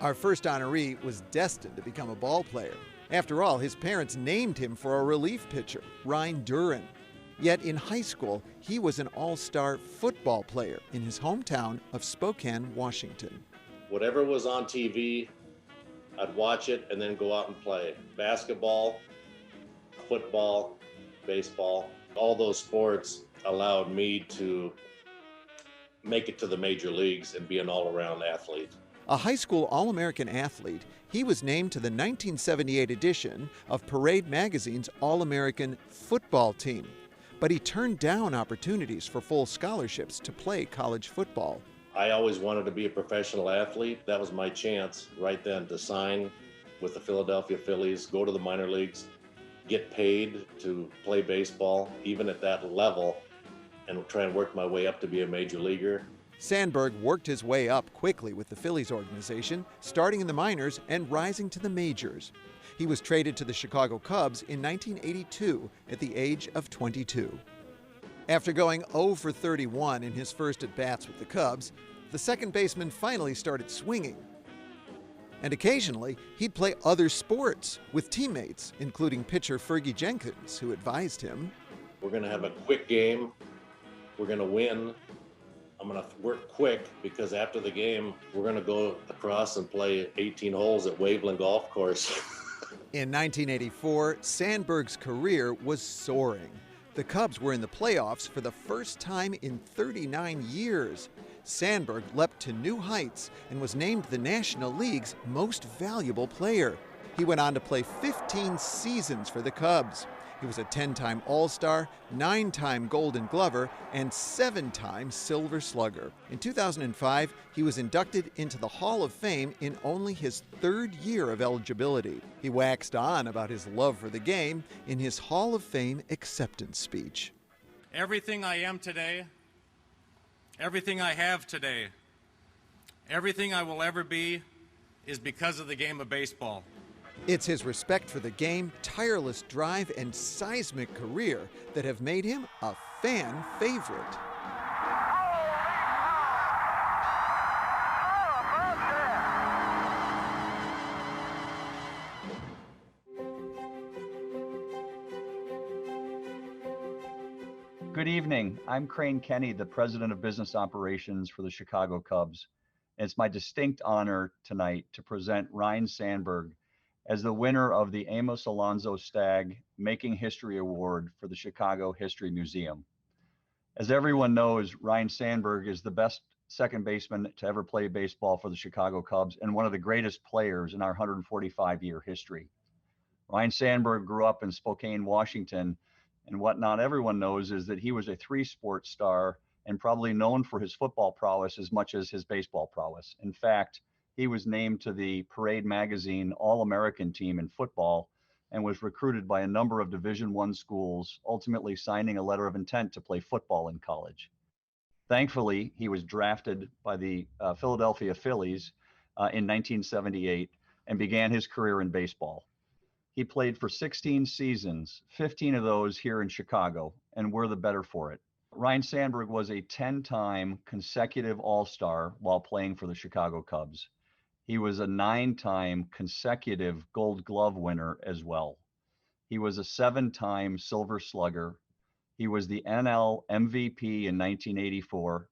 Our first honoree was destined to become a ball player. After all, his parents named him for a relief pitcher, Ryne. Yet in high school, he was an all-star football player in his hometown of Spokane, Washington. Whatever was on TV, I'd watch it and then go out and play. Basketball, football, baseball, all those sports allowed me to make it to the major leagues and be an all-around athlete. A high school All-American athlete, he was named to the 1978 edition of Parade Magazine's All-American football team. But he turned down opportunities for full scholarships to play college football. I always wanted to be a professional athlete. That was my chance right then to sign with the Philadelphia Phillies, go to the minor leagues, get paid to play baseball, even at that level, and try and work my way up to be a major leaguer. Sandberg worked his way up quickly with the Phillies organization, starting in the minors and rising to the majors. He was traded to the Chicago Cubs in 1982 at the age of 22. After going 0 for 31 in his first at-bats with the Cubs, the second baseman finally started swinging. And occasionally, he'd play other sports with teammates, including pitcher Fergie Jenkins, who advised him, "We're going to have a quick game. We're going to win. I'm going to work quick because after the game, we're going to go across and play 18 holes at Waveland Golf Course." In 1984, Sandberg's career was soaring. The Cubs were in the playoffs for the first time in 39 years. Sandberg leapt to new heights and was named the National League's most valuable player. He went on to play 15 seasons for the Cubs. He was a 10-time All-Star, 9-time Golden Glover, and 7-time Silver Slugger. In 2005, he was inducted into the Hall of Fame in only his third year of eligibility. He waxed on about his love for the game in his Hall of Fame acceptance speech. "Everything I am today, everything I have today, everything I will ever be is because of the game of baseball." It's his respect for the game, tireless drive, and seismic career that have made him a fan favorite. Good evening. I'm Kenney, the President of Business Operations for the Chicago Cubs. And it's my distinct honor tonight to present Ryne Sandberg as the winner of the Amos Alonzo Stagg Making History Award for the Chicago History Museum. As everyone knows, Ryne Sandberg is the best second baseman to ever play baseball for the Chicago Cubs and one of the greatest players in our 145-year history. Ryne Sandberg grew up in Spokane, Washington, and what not everyone knows is that he was a three-sport star and probably known for his football prowess as much as his baseball prowess. In fact, he was named to the Parade Magazine All-American team in football and was recruited by a number of Division I schools, ultimately signing a letter of intent to play football in college. Thankfully, he was drafted by the Philadelphia Phillies in 1978 and began his career in baseball. He played for 16 seasons, 15 of those here in Chicago, and we're the better for it. Ryne Sandberg was a 10-time consecutive All-Star while playing for the Chicago Cubs. He was a 9-time consecutive Gold Glove winner as well. He was a 7-time Silver Slugger. He was the NL MVP in 1984.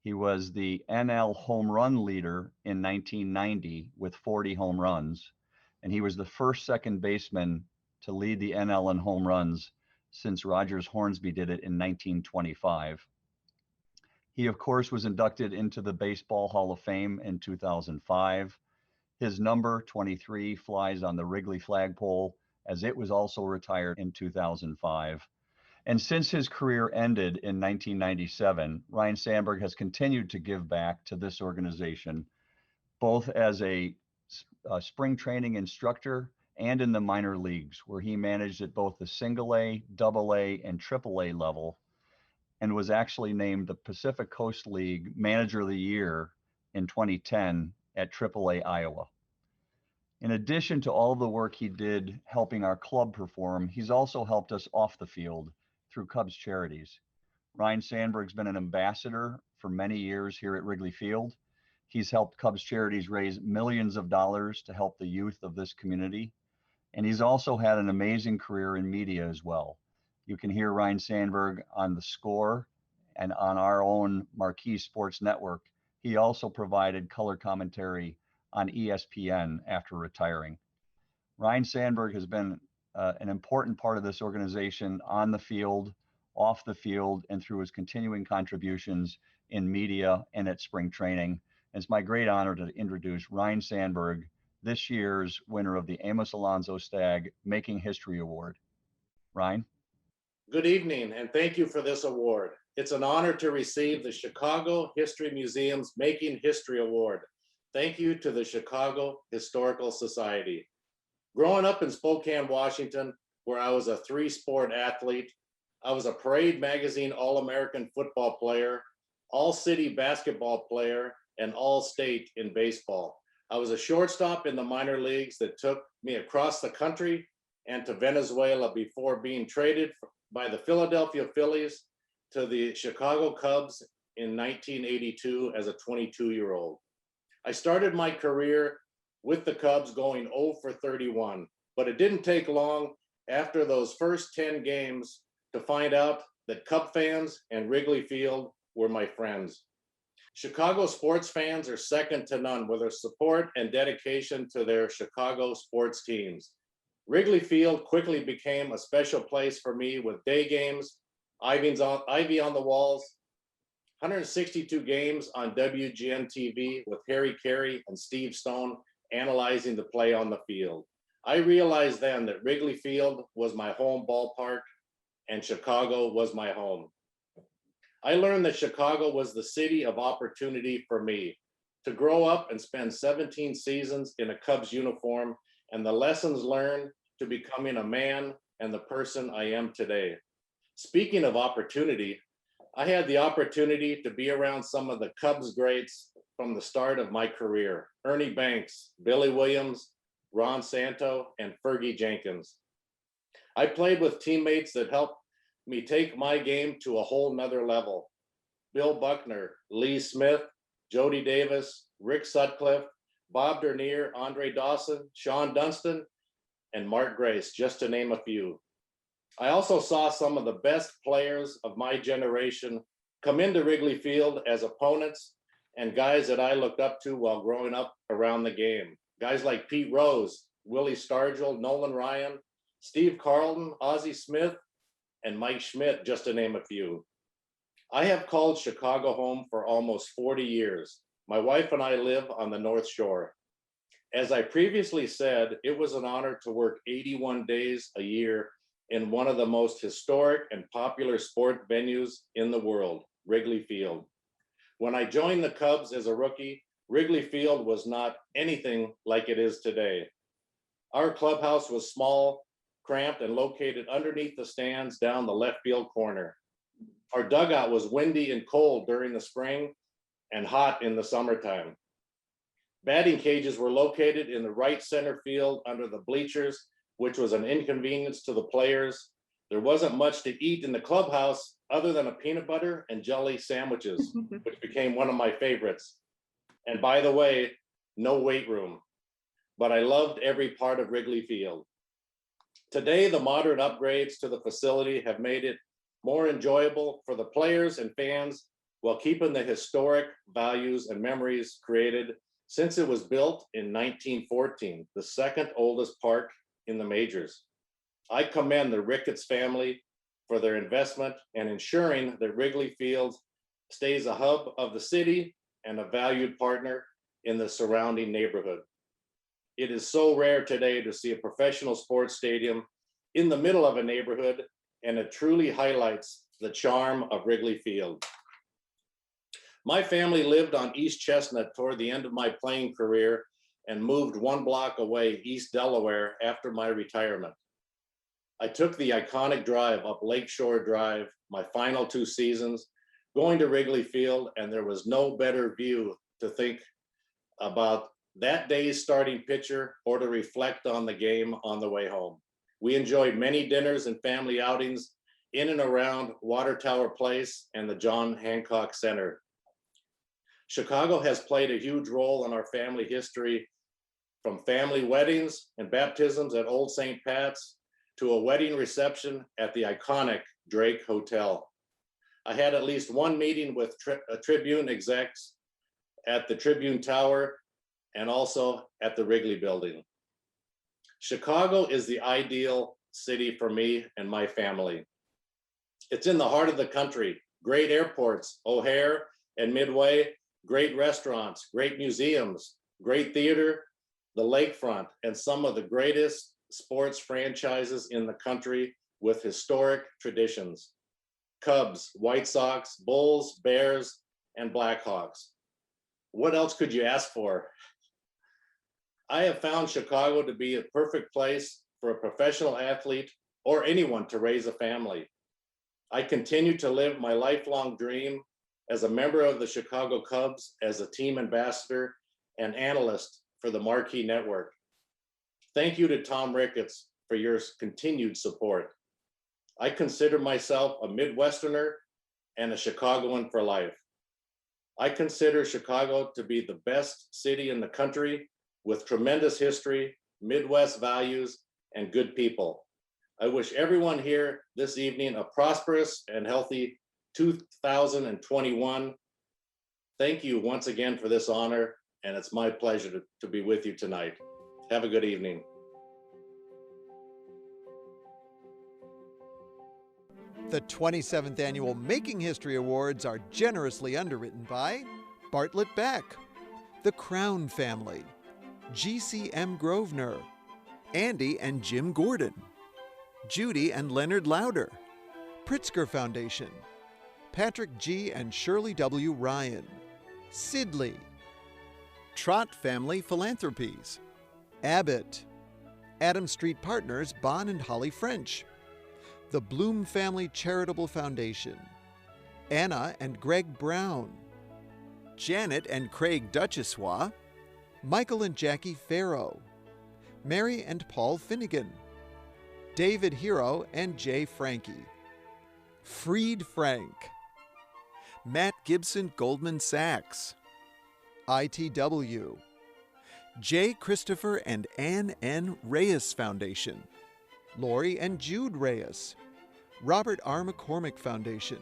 He was the NL home run leader in 1990 with 40 home runs. And he was the first second baseman to lead the NL in home runs since Rogers Hornsby did it in 1925. He, of course, was inducted into the Baseball Hall of Fame in 2005. His number 23 flies on the Wrigley flagpole, as it was also retired in 2005. And since his career ended in 1997, Ryne Sandberg has continued to give back to this organization, both as a spring training instructor and in the minor leagues, where he managed at both the single-A, double-A, and triple-A level, and was actually named the Pacific Coast League Manager of the Year in 2010 at AAA Iowa. In addition to all the work he did helping our club perform, he's also helped us off the field through Cubs charities. Ryne Sandberg's been an ambassador for many years here at Wrigley Field. He's helped Cubs charities raise millions of dollars to help the youth of this community. And he's also had an amazing career in media as well. You can hear Ryne Sandberg on The Score and on our own Marquee Sports Network. He also provided color commentary on ESPN after retiring. Ryne Sandberg has been an important part of this organization on the field, off the field, and through his continuing contributions in media and at spring training. It's my great honor to introduce Ryne Sandberg, this year's winner of the Amos Alonzo Stagg Making History Award. Ryne? Good evening, and thank you for this award. It's an honor to receive the Chicago History Museum's Making History Award. Thank you to the Chicago Historical Society. Growing up in Spokane, Washington, where I was a three-sport athlete, I was a Parade Magazine All-American football player, All-City basketball player, and All-State in baseball. I was a shortstop in the minor leagues that took me across the country and to Venezuela before being traded by the Philadelphia Phillies to the Chicago Cubs in 1982 as a 22-year-old. I started my career with the Cubs going 0 for 31, but it didn't take long after those first 10 games to find out that Cub fans and Wrigley Field were my friends. Chicago sports fans are second to none with their support and dedication to their Chicago sports teams. Wrigley Field quickly became a special place for me with day games, ivy on the walls, 162 games on WGN TV with Harry Carey and Steve Stone analyzing the play on the field. I realized then that Wrigley Field was my home ballpark and Chicago was my home. I learned that Chicago was the city of opportunity for me to grow up and spend 17 seasons in a Cubs uniform and the lessons learned to becoming a man and the person I am today. Speaking of opportunity, I had the opportunity to be around some of the Cubs greats from the start of my career: Ernie Banks, Billy Williams, Ron Santo, and Fergie Jenkins. I played with teammates that helped me take my game to a whole nother level: Bill Buckner, Lee Smith, Jody Davis, Rick Sutcliffe, Bob Dernier, Andre Dawson, Sean Dunston, and Mark Grace, just to name a few. I also saw some of the best players of my generation come into Wrigley Field as opponents and guys that I looked up to while growing up around the game. Guys like Pete Rose, Willie Stargell, Nolan Ryan, Steve Carlton, Ozzie Smith, and Mike Schmidt, just to name a few. I have called Chicago home for almost 40 years. My wife and I live on the North Shore. As I previously said, it was an honor to work 81 days a year in one of the most historic and popular sport venues in the world, Wrigley Field. When I joined the Cubs as a rookie, Wrigley Field was not anything like it is today. Our clubhouse was small, cramped, and located underneath the stands down the left field corner. Our dugout was windy and cold during the spring and hot in the summertime. Batting cages were located in the right center field under the bleachers, which was an inconvenience to the players. There wasn't much to eat in the clubhouse other than a peanut butter and jelly sandwiches, which became one of my favorites. And by the way, no weight room, but I loved every part of Wrigley Field. Today, the modern upgrades to the facility have made it more enjoyable for the players and fans while keeping the historic values and memories created since it was built in 1914, the second oldest park in the majors. I commend the Ricketts family for their investment and ensuring that Wrigley Field stays a hub of the city and a valued partner in the surrounding neighborhood. It is so rare today to see a professional sports stadium in the middle of a neighborhood, and it truly highlights the charm of Wrigley Field. My family lived on East Chestnut toward the end of my playing career and moved one block away, East Delaware, after my retirement. I took the iconic drive up Lakeshore Drive my final 2 seasons, going to Wrigley Field, and there was no better view to think about that day's starting pitcher or to reflect on the game on the way home. We enjoyed many dinners and family outings in and around Water Tower Place and the John Hancock Center. Chicago has played a huge role in our family history, from family weddings and baptisms at Old St. Pat's to a wedding reception at the iconic Drake Hotel. I had at least one meeting with Tribune execs at the Tribune Tower and also at the Wrigley Building. Chicago is the ideal city for me and my family. It's in the heart of the country. Great airports, O'Hare and Midway, great restaurants, great museums, great theater, the lakefront, and some of the greatest sports franchises in the country with historic traditions. Cubs, White Sox, Bulls, Bears, and Blackhawks. What else could you ask for? I have found Chicago to be a perfect place for a professional athlete or anyone to raise a family. I continue to live my lifelong dream as a member of the Chicago Cubs, as a team ambassador and analyst for the Marquee Network. Thank you to Tom Ricketts for your continued support. I consider myself a Midwesterner and a Chicagoan for life. I consider Chicago to be the best city in the country with tremendous history, Midwest values, and good people. I wish everyone here this evening a prosperous and healthy 2021. Thank you once again for this honor, and it's my pleasure to be with you tonight. Have a good evening. The 27th Annual Making History Awards are generously underwritten by Bartlett Beck, the Crown Family, GCM Grosvenor, Andy and Jim Gordon, Judy and Leonard Lauder, Pritzker Foundation, Patrick G. and Shirley W. Ryan, Sidley, Trott Family Philanthropies, Abbott, Adam Street Partners Bon and Holly French, the Bloom Family Charitable Foundation, Anna and Greg Brown, Janet and Craig Duchessois, Michael and Jackie Farrow, Mary and Paul Finnegan, David Hero and Jay Frankie, Freed Frank, Matt Gibson Goldman Sachs, ITW, J. Christopher and Ann N. Reyes Foundation, Lori and Jude Reyes, Robert R. McCormick Foundation,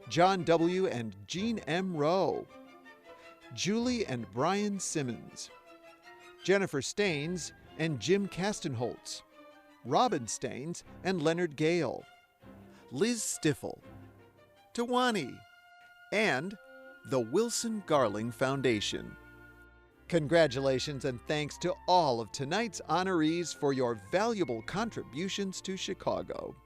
John W. and Jean M. Rowe, Julie and Brian Simmons, Jennifer Staines and Jim Castenholtz, Robin Staines and Leonard Gale, Liz Stiffel, Tawani, and the Wilson Garling Foundation. Congratulations and thanks to all of tonight's honorees for your valuable contributions to Chicago.